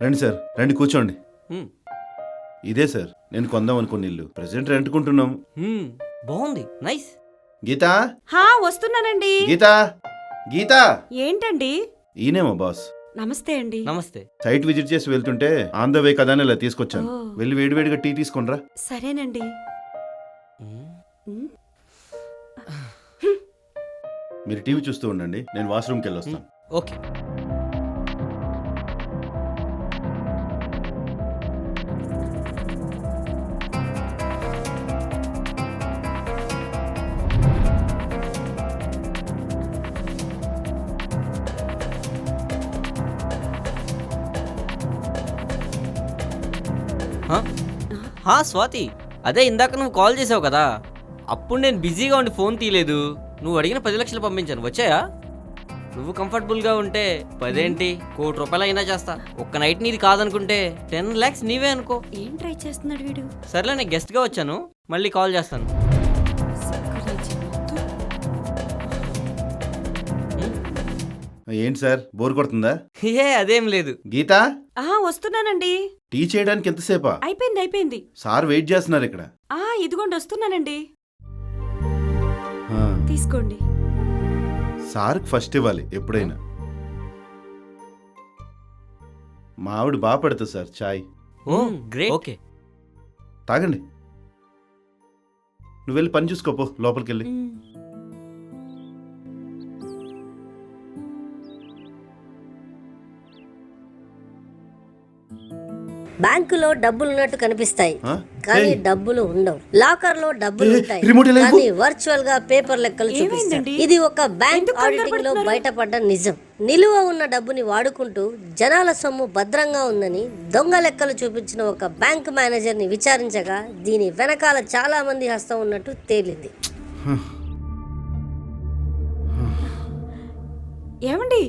రండి సార్, రండి కూర్చోండి. హ్మ్. ఇదే సార్ నేను కొందాం అనుకున్న ఇల్లు. ప్రెసెంట్ రెంట్కుంటున్నాం. బాగుంది, నైస్. గీతా, హా వస్తున్నానండి. గీతా, గీతా. ఏంటండి? ఈయనేమో బాస్. నమస్తే అండి. నమస్తే. సైట్ విజిట్ చేసి వెళ్తుంటే ఆన్ ద వే కదా అని ఇలా తీసుకొచ్చాను. ఓ. వెళ్ళి వేడివేడిగా టీ తీసుకొనిరా. సరేనండి. మీరు టీవీ చూస్తూ ఉండండి, నేను వాష్రూమ్కి వెళ్ళి వస్తాను. ఓకే. స్వాతి, అదే ఇందాక నువ్వు కాల్ చేసావు కదా, అప్పుడు నేను బిజీగా ఉండి ఫోన్ తీయలేదు. నువ్వు అడిగిన 10 లక్షలు పంపించాను, వచ్చాయా? నువ్వు కంఫర్టబుల్గా ఉంటే 10 ఏంటి, ₹1 కోటి అయినా చేస్తా. ఒక్క నైట్ నీది కాదనుకుంటే 10 lakhs నీవే అనుకో. ఏం ట్రై చేస్తున్నాడు వీడు? సర్లే, నేను గెస్ట్గా వచ్చాను, మళ్ళీ కాల్ చేస్తాను. ఏంటి సార్, బోర్ కొడుతుందా? అదేం లేదు. గీతా, వస్తున్నానండి. టీ చేయడానికి ఎంతసేపా? అయిపోయింది. సార్ వెయిట్ చేస్తున్నారు ఇక్కడ. ఇదిగోండి వస్తున్నానండి. ఆ, తీసుకోండి. సార్కి ఫస్ట్ ఇవ్వాలి ఎప్పుడైనా. మా ఆవిడ బాగా పడుతుంది సార్ చాయ్. ఓ గ్రేట్. ఓకే, తాగండి. నువ్వు వెళ్ళి పని చూసుకోపో లోపలికి వెళ్ళి. బ్యాంకులో డబ్బులు ఉన్నట్టు కనిపిస్తాయి, ఆ? కానీ ఏయ్, డబ్బులు ఉండవు. లాకర్ లో డబ్బులు ఏయ్, ఉంటాయి, రిమోట్ ఎలా ఇవ్వు? కానీ వర్చువల్ గా పేపర్ లెక్కలు చూపిస్తాయి. ఏమైందండి? ఇది ఒక బ్యాంక్ ఎందుకు కంగారు ఆడిటింగ్ లో పడుతున్నారు? బయటపడ్డ నిజం. నిలువ ఉన్న డబ్బుని వాడుకుంటూ జనాల సొమ్ము భద్రంగా ఉందని దొంగ లెక్కలు చూపించిన ఒక బ్యాంక్ మేనేజర్ ని విచారించగా దీని వెనకాల చాలా మంది హస్తం ఉన్నట్టు తేలింది. ఏమండి?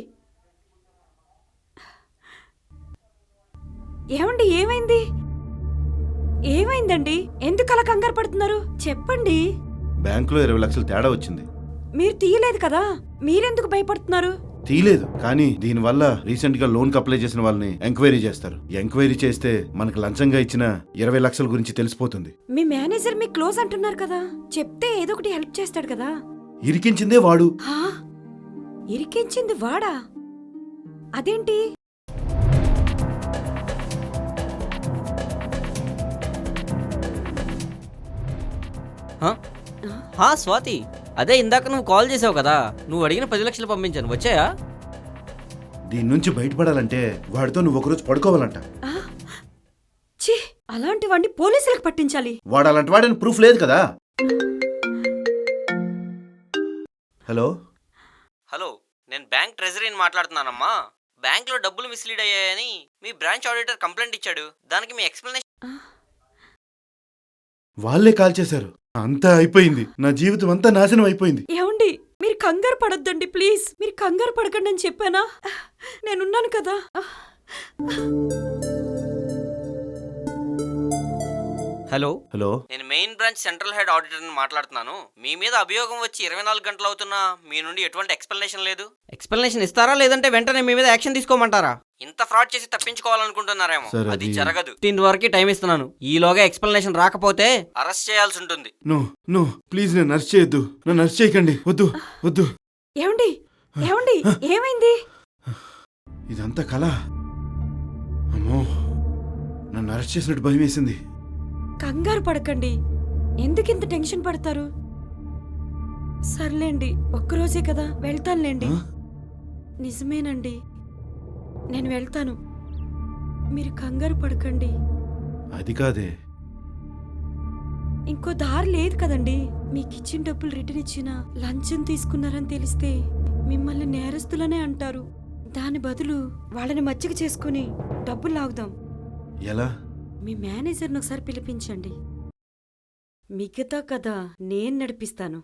ఏమైంది? ఏమైందండి? ఎందుకు అలా కంగారు పడుతున్నారు? చెప్పండి. బ్యాంకులో 20 లక్షలు తేడా వచ్చింది. మీరు తీయలేదు కదా, మీరెందుకు భయపడుతున్నారు? తీయలేదు, కానీ దీనివల్ల రీసెంట్ గా లోన్ కి అప్లై చేసిన వాళ్ళని ఎంక్వైరీ చేస్తారు. ఎంక్వైరీ చేస్తే మనకు లంచంగా ఇచ్చిన 20 లక్షల గురించి తెలిసిపోతుంది. మీ మేనేజర్ మీ క్లోజ్ అంటున్నారు కదా, చెప్తే ఏదో ఒకటి హెల్ప్ చేస్తాడు కదా. ఇరికించిందే వాడు. హా? ఇరికించింది వాడా? అదేంటి? స్వాతి, అదే ఇందాక నువ్వు కాల్ చేసావు కదా, నువ్వు అడిగిన 10 లక్షలు పంపించాను, వచ్చాయా? దీని నుంచి బయటపడాలంటే వాడితో నువ్వు ఒకరోజు పడుకోవాలంట. ఛీ, అలాంటి వాడిని పోలీసులకు పట్టించాలి. వాడు అలాంటి వాడని ప్రూఫ్ లేదు కదా. హలో, నేను బ్యాంక్ ట్రెజరీని మాట్లాడుతున్నానమ్మా. బ్యాంక్లో డబ్బులు మిస్లీడ్ అయ్యాయని మీ బ్రాంచ్ ఆడిటర్ కంప్లైంట్ ఇచ్చాడు. దానికి మీ ఎక్స్ప్లెనేషన్. వాళ్ళే కాల్ చేశారు. అంతా అయిపోయింది, నా జీవితం అంతా నాశనం అయిపోయింది. ఏమండి, మీరు కంగారు పడొద్దండి ప్లీజ్. మీరు కంగారు పడకండి అని చెప్పానా? నేనున్నాను కదా. హలో, హలో, నేను మెయిన్ బ్రాంచ్ సెంట్రల్ హెడ్ ఆడిటర్ని మాట్లాడుతున్నాను. మీ మీద అభియోగం వచ్చి 24 గంటలు అవుతున్నా మీ నుండి ఎటువంటి ఎక్స్ప్లెనేషన్ లేదు. ఎక్స్ప్లెనేషన్ ఇస్తారా, లేదంటే వెంటనే మీ మీద యాక్షన్ తీసుకోమంటారా? ఇంత ఫ్రాడ్ చేసి తప్పించుకోవాలనుకుంటున్నారేమో, సార్, అది అది జరగదు. 15 వరకు టైం ఇస్తున్నాను. ఈలోగా ఎక్స్ప్లెనేషన్ రాకపోతే అరెస్ట్ చేయాల్సి ఉంటుంది. నో నో ప్లీజ్, నన్ను అరెస్ట్ చేయొద్దు. నన్ను అరెస్ట్ చేయకండి, వద్దు వద్దు. ఏమండి? ఏమైంది? ఇదంతా కళ. అమ్మో, నన్ను అరెస్ట్ చేసినట్టు భయం వేసింది. కంగారు పడకండి, ఎందుకింత టెన్షన్ పడతారు? సర్లేండి, ఒక్కరోజే కదా, వెళ్తానులేండి. ఆ? నిజమేనండి, నేను వెళ్తాను. మీరు కంగారు పడకండి. అది కాదే. ఇంకో దారి లేదు కదండి. మీకు ఇచ్చిన డబ్బులు రిటర్న్ ఇచ్చినా లంచం తీసుకున్నారని తెలిస్తే మిమ్మల్ని నేరస్తులనే అంటారు. దాని బదులు వాళ్ళని మచ్చిక చేసుకుని డబ్బులు లాగుదాం. ఎలా? మీ మేనేజర్ని ఒకసారి పిలిపించండి. మిగతా కదా నేను నడిపిస్తాను.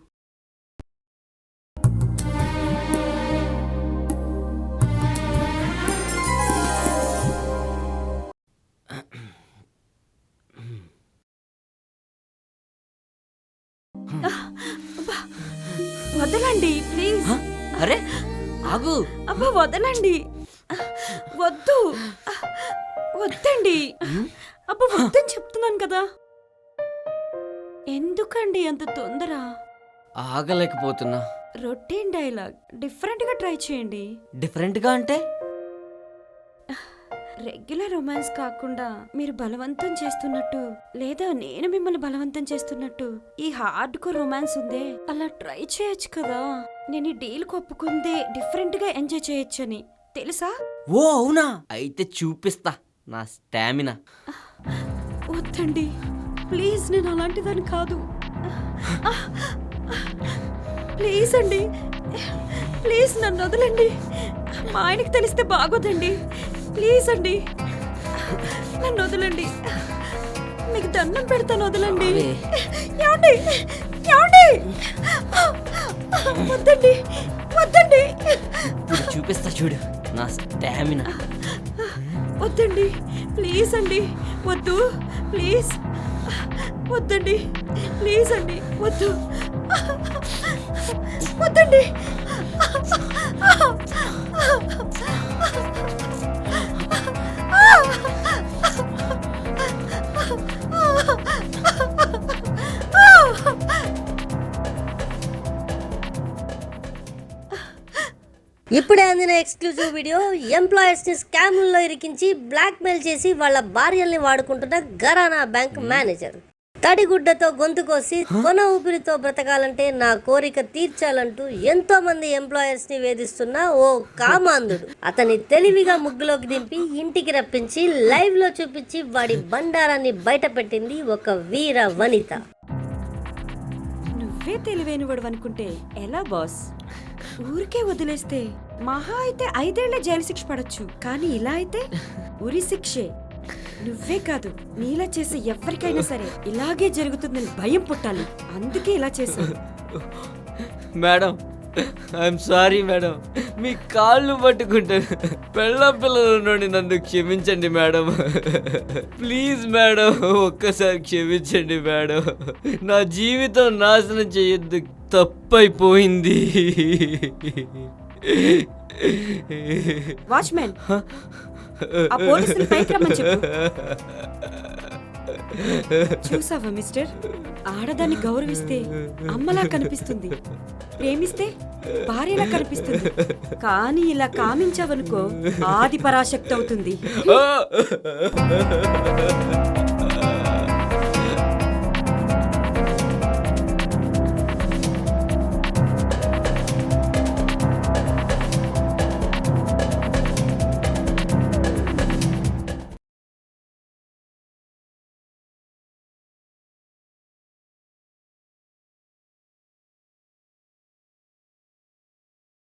వదలండి ప్లీజ్. అరే ఆగు. అబ్బా వదలండి, వద్దు. వద్దండి. అబ్బా వద్దని చెప్తున్నాను కదా. ఎందుకండి అంత తొందర? ఆగలేకపోతున్నా. రొటీన్ డైలాగ్ డిఫరెంట్ గా ట్రై చేయండి. డిఫరెంట్గా అంటే? రెగ్యులర్ రొమాన్స్ కాకుండా మీరు బలవంతం చేస్తున్నట్టు, లేదా నేను మిమ్మల్ని బలవంతం చేస్తున్నట్టు ఈ హార్డ్ కోర్ రొమాన్స్ ఉందే, అలా ట్రై చేయొచ్చు కదా. నేను ఈ డీల్ ఒప్పుకుందే డిఫరెంట్ గా ఎంజాయ్ చేయొచ్చని తెలుసా? ఓ అవునా? అయితే చూపిస్తా నా స్టామినా. వద్దండి ప్లీజ్, నేను అలాంటి దాన్ని కాదు. ప్లీజ్ అండి, ప్లీజ్ నన్ను వదలండి. మా ఆయనకి తెలిస్తే బాగోదండి. ప్లీజ్ అండి నన్ను వదలండి. మీకు దండం పెడతాను, వదలండి. ఏమండి ఏమండి, వద్దండి వద్దండి. ఇప్పుడు చూపిస్తా చూడు నా స్టామినా. వద్దండి ప్లీజ్ అండి, వద్దు ప్లీజ్, వద్దండి ప్లీజ్ అండి, వద్దు వద్దండి. ఇప్పుడే అందిన ఎక్స్క్లూజివ్ వీడియో. ఎంప్లాయీస్ ని స్కామ్లలో ఇరికించి బ్లాక్ మెయిల్ చేసి వాళ్ళ భార్యల్ని వాడుకుంటున్న ఘరానా బ్యాంక్ మేనేజర్. తడిగుడ్డతో గొంతు కోసి కొన ఊపిరితో బ్రతకాలంటే నా కోరిక తీర్చాలంటూ ఎంతో మంది ఎంప్లాయర్స్ ని వేధిస్తున్న ఓ కామాంధుడు అతని తెలివిగా ముగ్గులోకి దింపి ఇంటికి రప్పించి లైవ్ లో చూపించి వాడి బండారాన్ని బయట పెట్టింది ఒక వీర వనిత. నువ్వే తెలివైనవాడు అనుకుంటే ఎలా బాస్? ఊరికే వదిలేస్తే మహా అయితే 5 ఏళ్ల జైలు శిక్ష పడొచ్చు, కానీ ఇలా అయితే ఉరి శిక్షే. నువ్వే కాదు, నీలా చేసే ఎవరికైనా సరే ఇలాగే జరుగుతుందని భయం పుట్టాలి. అందుకే ఇలా చేశాను. మేడం ఐఎమ్ సారీ మేడం, మీ కాళ్ళు పట్టుకుంటాను. పిల్లలు నుండి నన్ను క్షమించండి మేడం. ప్లీజ్ మేడం, ఒక్కసారి క్షమించండి మేడం. నా జీవితం నాశనం చేయొద్దు, తప్పైపోయింది. వాచ్మెన్, ఆ పోలీసులు పైకి రమ్మని చెప్పు. చూసావా మిస్టర్, ఆడదాన్ని గౌరవిస్తే అమ్మలా కనిపిస్తుంది, ప్రేమిస్తే భార్యలా కనిపిస్తుంది. కానీ ఇలా కామించావనుకో ఆది పరాశక్తి అవుతుంది.